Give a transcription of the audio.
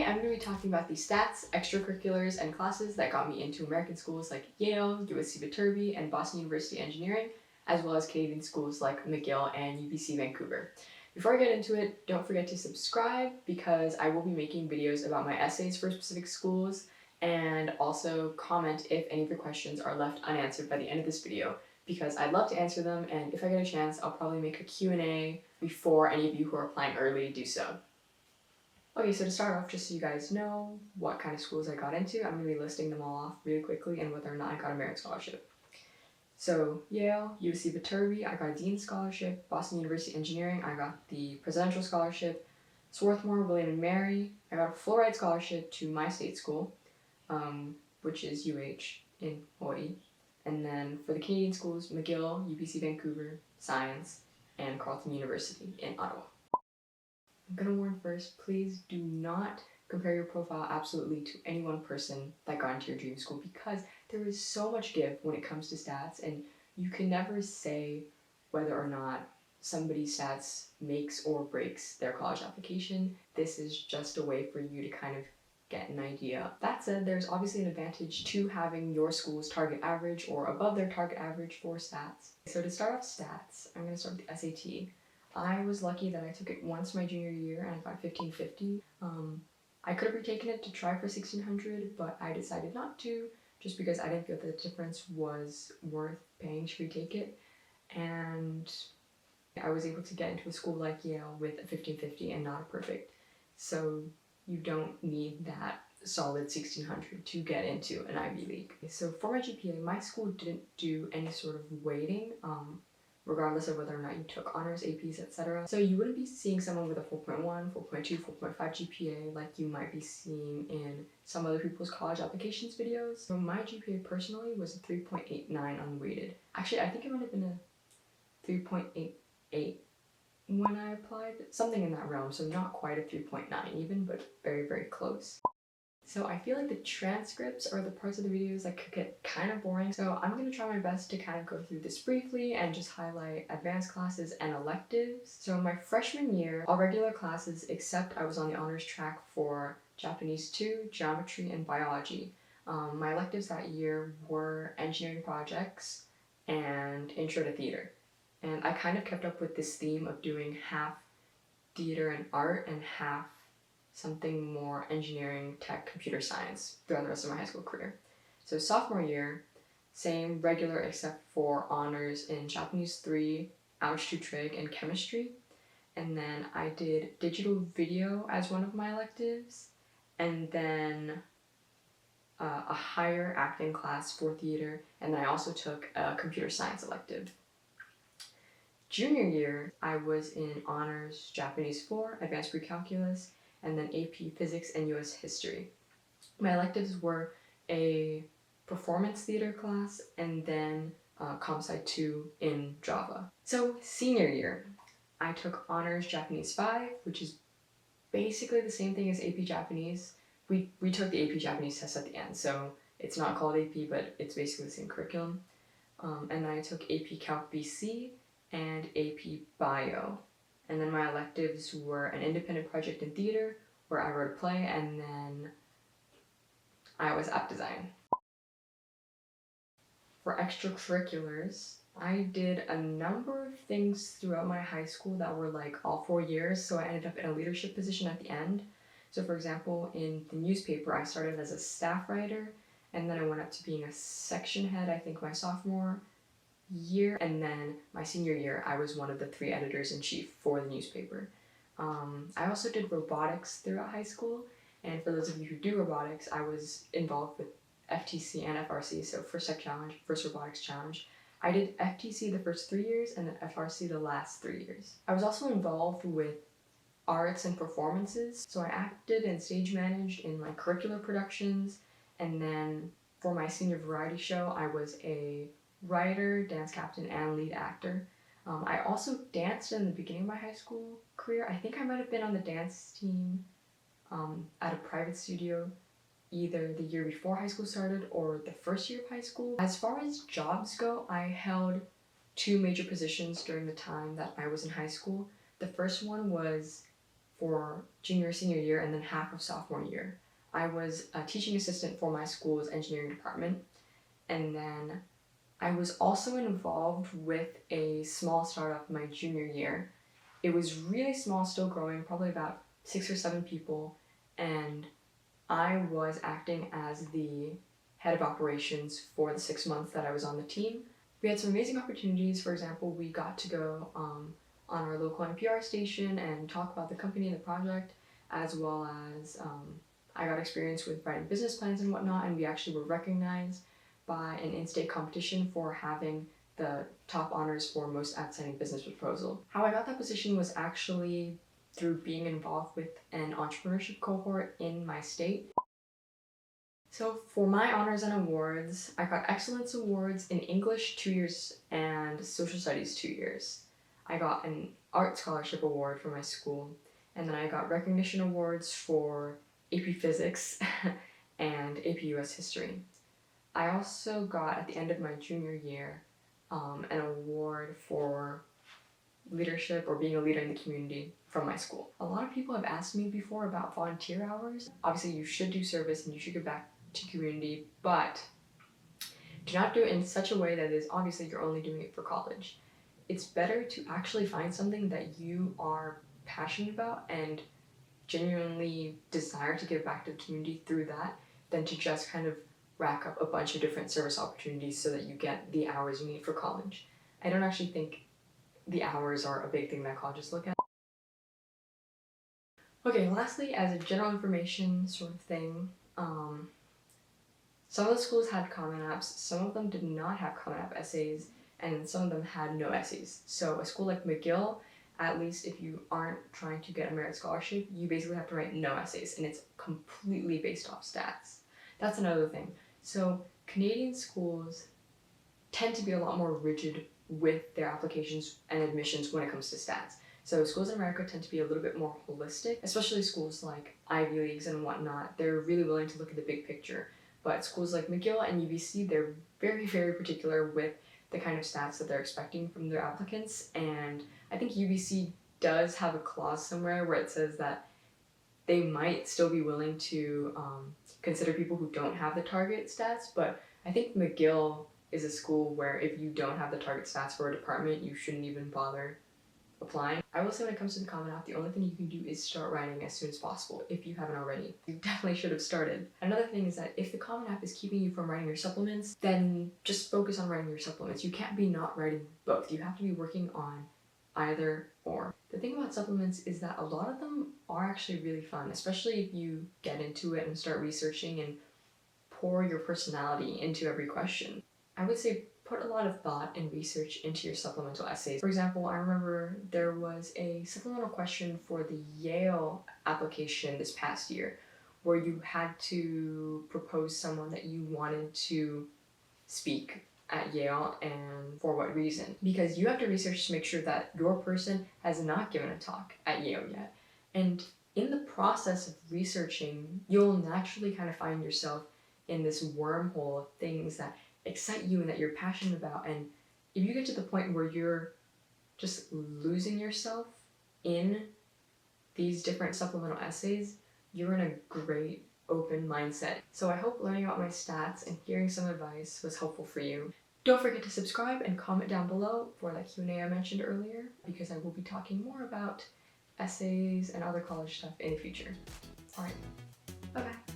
Today I'm going to be talking about the stats, extracurriculars, and classes that got me into American schools like Yale, USC Viterbi, and Boston University Engineering, as well as Canadian schools like McGill and UBC Vancouver. Before I get into it, don't forget to subscribe because I will be making videos about my essays for specific schools, and also comment if any of your questions are left unanswered by the end of this video, because I'd love to answer them, and if I get a chance, I'll probably make a Q&A before any of you who are applying early do so. Okay, so to start off, just so you guys know what kind of schools I got into, I'm going to be listing them all off really quickly and whether or not I got a merit scholarship. So Yale, USC Viterbi, I got a Dean Scholarship. Boston University Engineering, I got the Presidential Scholarship. Swarthmore, William&Mary, I got a full-ride scholarship to my state school, which is UH in Hawaii. And then for the Canadian schools, McGill, UBC Vancouver, Science, and Carleton University in Ottawa. I'm gonna warn first, please do not compare your profile absolutely to any one person that got into your dream school, because there is so much give when it comes to stats, and you can never say whether or not somebody's stats makes or breaks their college application. This is just a way for you to kind of get an idea. That said, there's obviously an advantage to having your school's target average or above their target average for stats. So to start off stats, I'm gonna start with the SAT. I was lucky that I took it once my junior year and I got 1550. I could have retaken it to try for 1600, but I decided not to, just because I didn't feel that the difference was worth paying to retake it. And I was able to get into a school like Yale with a 1550 and not a perfect. So you don't need that solid 1600 to get into an Ivy League. So for my GPA, my school didn't do any sort of weighting, regardless of whether or not you took honors, APs, etc. So you wouldn't be seeing someone with a 4.1, 4.2, 4.5 GPA like you might be seeing in some other people's college applications videos. So my GPA personally was a 3.89 unweighted. Actually, I think it might have been a 3.88 when I applied, something in that realm, so not quite a 3.9 even, but very, very close. So I feel like the transcripts are the parts of the videos that could get kind of boring, so I'm going to try my best to kind of go through this briefly and just highlight advanced classes and electives. So my freshman year, all regular classes except I was on the honors track for Japanese 2, geometry, and biology. My electives that year were engineering projects and intro to theater. And I kind of kept up with this theme of doing half theater and art and half something more engineering, tech, computer science throughout the rest of my high school career. So sophomore year, same regular except for honors in Japanese 3, Algebra 2 Trig, and chemistry. And then I did digital video as one of my electives, and then a higher acting class for theater, and then I also took a computer science elective. Junior year, I was in honors Japanese 4, advanced pre-calculus, and then AP Physics and US History. My electives were a performance theater class and then Comp Sci 2 in Java. So senior year, I took honors Japanese 5, which is basically the same thing as AP Japanese. We took the AP Japanese test at the end, so it's not called AP, but it's basically the same curriculum. And then I took AP Calc BC and AP Bio. And then my electives were an independent project in theater, where I wrote a play, and then I was app design. For extracurriculars, I did a number of things throughout my high school that were like all 4 years, so I ended up in a leadership position at the end. So for example, in the newspaper, I started as a staff writer, and then I went up to being a section head, I think my sophomore year, and then my senior year I was one of the 3 editors-in-chief for the newspaper. I also did robotics throughout high school, and for those of you who do robotics, I was involved with FTC and FRC, so First Tech Challenge, First Robotics Challenge. I did FTC the first 3 years and then FRC the last 3 years. I was also involved with arts and performances, so I acted and stage managed in like curricular productions, and then for my senior variety show I was a writer, dance captain, and lead actor. I also danced in the beginning of my high school career. I think I might have been on the dance team at a private studio either the year before high school started or the first year of high school. As far as jobs go, I held 2 major positions during the time that I was in high school. The first one was for junior, senior year, and then half of sophomore year. I was a teaching assistant for my school's engineering department, and then I was also involved with a small startup my junior year. It was really small, still growing, probably about 6 or 7 people, and I was acting as the head of operations for the 6 months that I was on the team. We had some amazing opportunities. For example, we got to go on our local NPR station and talk about the company and the project, as well as I got experience with writing business plans and whatnot, and we actually were recognized by an in-state competition for having the top honors for most outstanding business proposal. How I got that position was actually through being involved with an entrepreneurship cohort in my state. So for my honors and awards, I got excellence awards in English 2 years and social studies 2 years. I got an art scholarship award for my school, and then I got recognition awards for AP Physics and AP US History. I also got, at the end of my junior year, an award for leadership or being a leader in the community from my school. A lot of people have asked me before about volunteer hours. Obviously, you should do service and you should give back to community, but do not do it in such a way that is obviously you're only doing it for college. It's better to actually find something that you are passionate about and genuinely desire to give back to the community through that than to just kind of rack up a bunch of different service opportunities so that you get the hours you need for college. I don't actually think the hours are a big thing that colleges look at. Okay, lastly, as a general information sort of thing, some of the schools had Common Apps, some of them did not have Common App essays, and some of them had no essays. So a school like McGill, at least if you aren't trying to get a merit scholarship, you basically have to write no essays, and it's completely based off stats. That's another thing. So Canadian schools tend to be a lot more rigid with their applications and admissions when it comes to stats. So schools in America tend to be a little bit more holistic, especially schools like Ivy Leagues and whatnot. They're really willing to look at the big picture. But schools like McGill and UBC, they're very, very particular with the kind of stats that they're expecting from their applicants. And I think UBC does have a clause somewhere where it says that they might still be willing to consider people who don't have the target stats, but I think McGill is a school where if you don't have the target stats for a department, you shouldn't even bother applying. I will say when it comes to the Common App, the only thing you can do is start writing as soon as possible if you haven't already. You definitely should have started. Another thing is that if the Common App is keeping you from writing your supplements, then just focus on writing your supplements. You can't be not writing both. You have to be working on either or. The thing about supplements is that a lot of them are actually really fun, especially if you get into it and start researching and pour your personality into every question. I would say put a lot of thought and research into your supplemental essays. For example, I remember there was a supplemental question for the Yale application this past year where you had to propose someone that you wanted to speak at Yale and for what reason. Because you have to research to make sure that your person has not given a talk at Yale yet. And in the process of researching, you'll naturally kind of find yourself in this wormhole of things that excite you and that you're passionate about. And if you get to the point where you're just losing yourself in these different supplemental essays, you're in a great open mindset. So I hope learning about my stats and hearing some advice was helpful for you. Don't forget to subscribe and comment down below for that Q&A I mentioned earlier, because I will be talking more about essays and other college stuff in the future. Alright, bye bye.